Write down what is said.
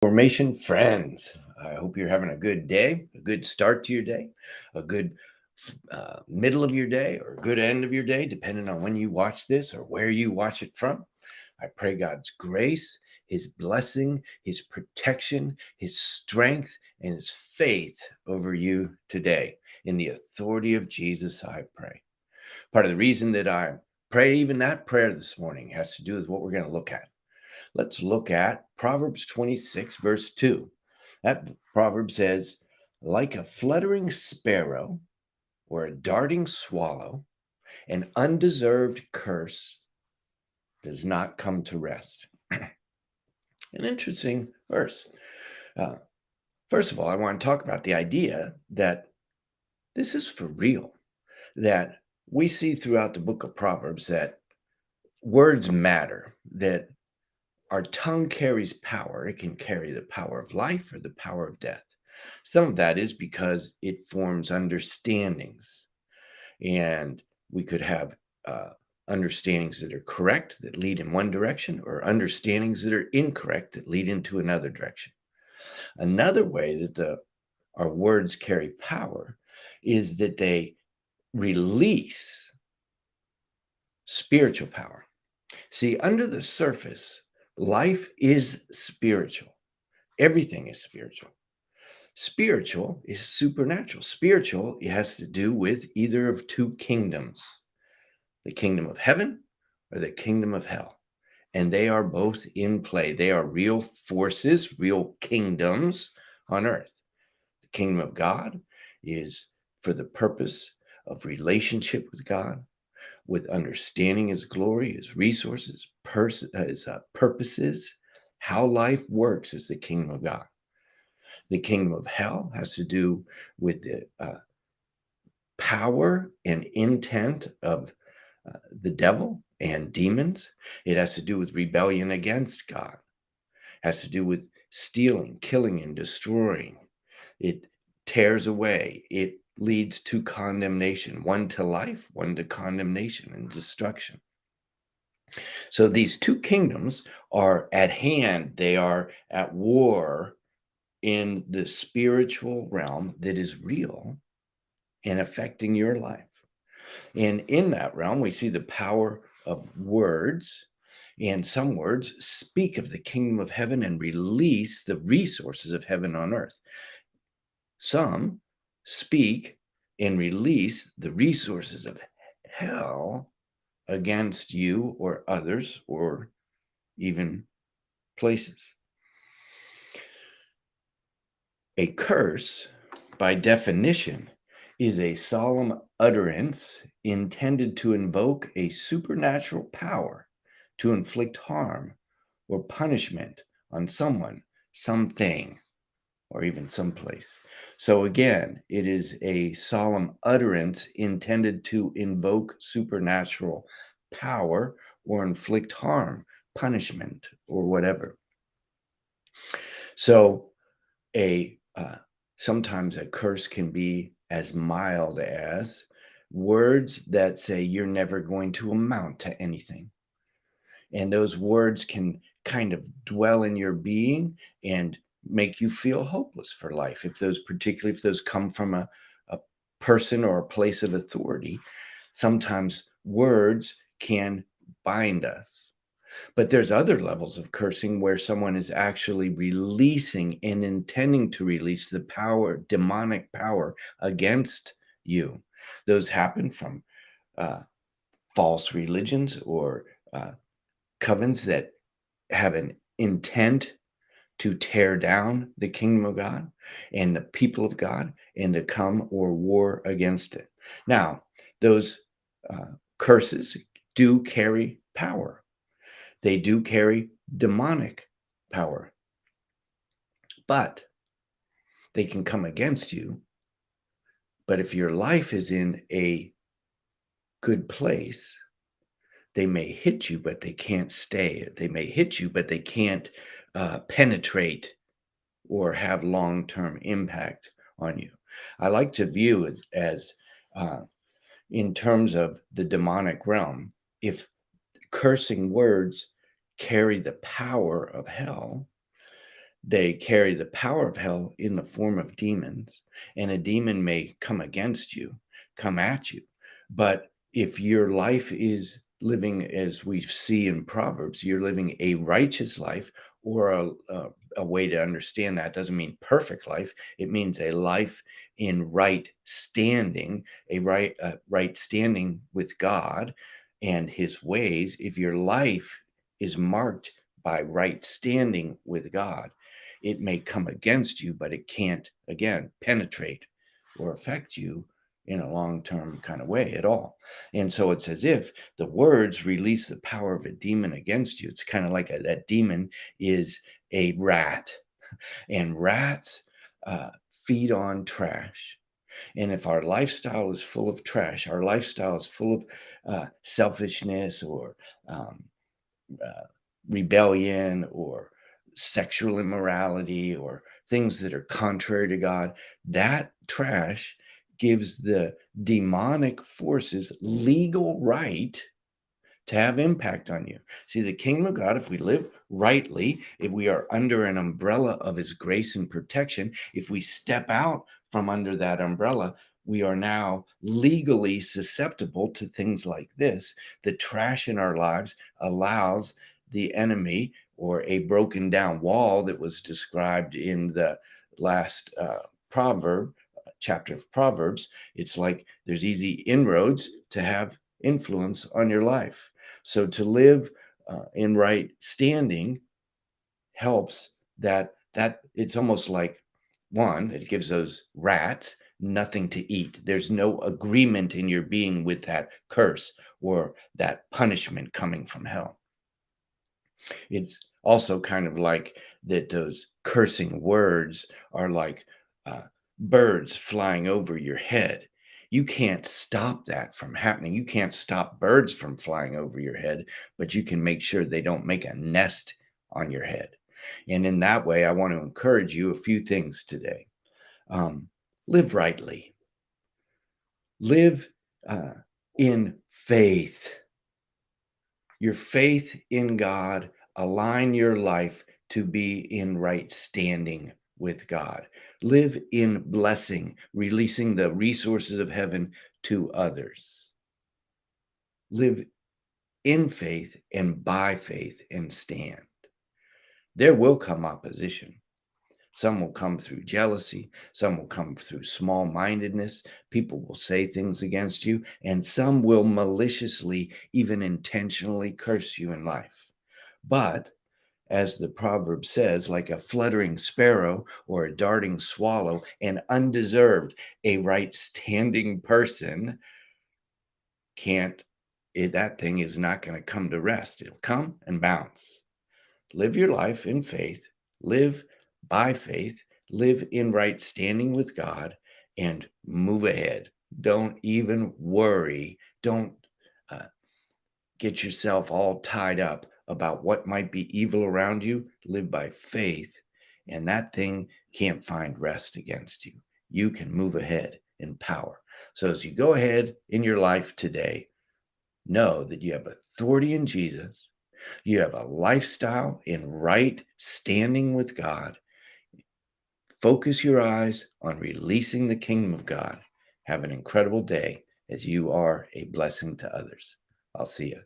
Formation friends. I hope you're having a good day, a good start to your day, a good middle of your day, or a good end of your day, depending on when you watch this or where you watch it from. I pray God's grace, His blessing, His protection, His strength, and His faith over you today. In the authority of Jesus, I pray. Part of the reason that I pray even that prayer this morning has to do with what we're going to look at. Let's look at Proverbs 26, verse 2. That proverb says, like a fluttering sparrow or a darting swallow, an undeserved curse does not come to rest. An interesting verse. Uh, First of all, I want to talk about the idea that this is for real, that we see throughout the book of Proverbs that words matter, that our tongue carries power. It can carry the power of life or the power of death. Some of that is because it forms understandings, and we could have uh, understandings that are correct that lead in one direction, or understandings that are incorrect that lead into another direction. Another way that our words carry power is that they release spiritual power. See, under the surface, life is spiritual. Everything is spiritual. Spiritual is supernatural. Spiritual, it has to do with either of two kingdoms, the kingdom of heaven or the kingdom of hell. And they are both in play. They are real forces, real kingdoms on earth. The kingdom of God is for the purpose of relationship with God, with understanding His glory, His resources, His purposes. How life works is the kingdom of God. The kingdom of hell has to do with the power and intent of the devil and demons. It has to do with rebellion against God. It has to do with stealing, killing, and destroying. It tears away. It leads to condemnation, one to life, one to condemnation and destruction. So these two kingdoms are at hand. They are at war in the spiritual realm that is real and affecting your life. And in that realm, we see the power of words. And some words speak of the kingdom of heaven and release the resources of heaven on earth. Some speak and release the resources of hell against you or others or even places. A curse, by definition, is a solemn utterance intended to invoke a supernatural power to inflict harm or punishment on someone, something, or even someplace. So again, it is a solemn utterance intended to invoke supernatural power or inflict harm, punishment, or whatever. So a sometimes a curse can be as mild as words that say you're never going to amount to anything. And those words can kind of dwell in your being and make you feel hopeless for life. Particularly if those come from a person or a place of authority, sometimes words can bind us. But there's other levels of cursing where someone is actually releasing and intending to release the power, demonic power against you. Those happen from uh, false religions or covens that have an intent to tear down the kingdom of God and the people of God and to come or war against it. Now, those curses do carry power. They do carry demonic power, but they can come against you. But if your life is in a good place, they may hit you, but they can't stay. They may hit you, but they can't penetrate or have long-term impact on you. I like to view it as uh, in terms of the demonic realm. If cursing words carry the power of hell, They carry the power of hell in the form of demons, and a demon may come against you, come at you. But if your life is living as we see in Proverbs, you're living a righteous life, or a way to understand that doesn't mean perfect life. It means a life in right standing, right standing with God and His ways. If your life is marked by right standing with God, it may come against you, but it can't, again, penetrate or affect you in a long term kind of way at all. And so it's as if the words release the power of a demon against you. It's kind of like that demon is a rat, and rats feed on trash. And if our lifestyle is full of trash, our lifestyle is full of selfishness, or um, uh, rebellion, or sexual immorality, or things that are contrary to God, that trash gives the demonic forces legal right to have impact on you. See, the kingdom of God, if we live rightly, if we are under an umbrella of His grace and protection, if we step out from under that umbrella, we are now legally susceptible to things like this. The trash in our lives allows the enemy, or a broken down wall that was described in the last chapter of Proverbs. It's like there's easy inroads to have influence on your life. So to live in right standing helps that it's almost like, one, it gives those rats nothing to eat. There's no agreement in your being with that curse or that punishment coming from hell. It's also kind of like that those cursing words are like uh, birds flying over your head. You can't stop that from happening. You can't stop birds from flying over your head, but you can make sure they don't make a nest on your head. And in that way, I want to encourage you a few things today. Um, Live rightly, live uh, in faith. Your faith in God, align your life to be in right standing with God. Live in blessing, releasing the resources of heaven to others. Live in faith and by faith and stand. There will come opposition. Some will come through jealousy. Some will come through small mindedness. People will say things against you, and some will maliciously, even intentionally curse you in life. But as the proverb says, like a fluttering sparrow or a darting swallow, an undeserved, a right standing person can't, that thing is not going to come to rest. It'll come and bounce. Live your life in faith, live by faith, live in right standing with God, and move ahead. Don't even worry. Don't uh, get yourself all tied up about what might be evil around you. Live by faith, and that thing can't find rest against you. You can move ahead in power. So as you go ahead in your life today, know that you have authority in Jesus. You have a lifestyle in right standing with God. Focus your eyes on releasing the kingdom of God. Have an incredible day as you are a blessing to others. I'll see you.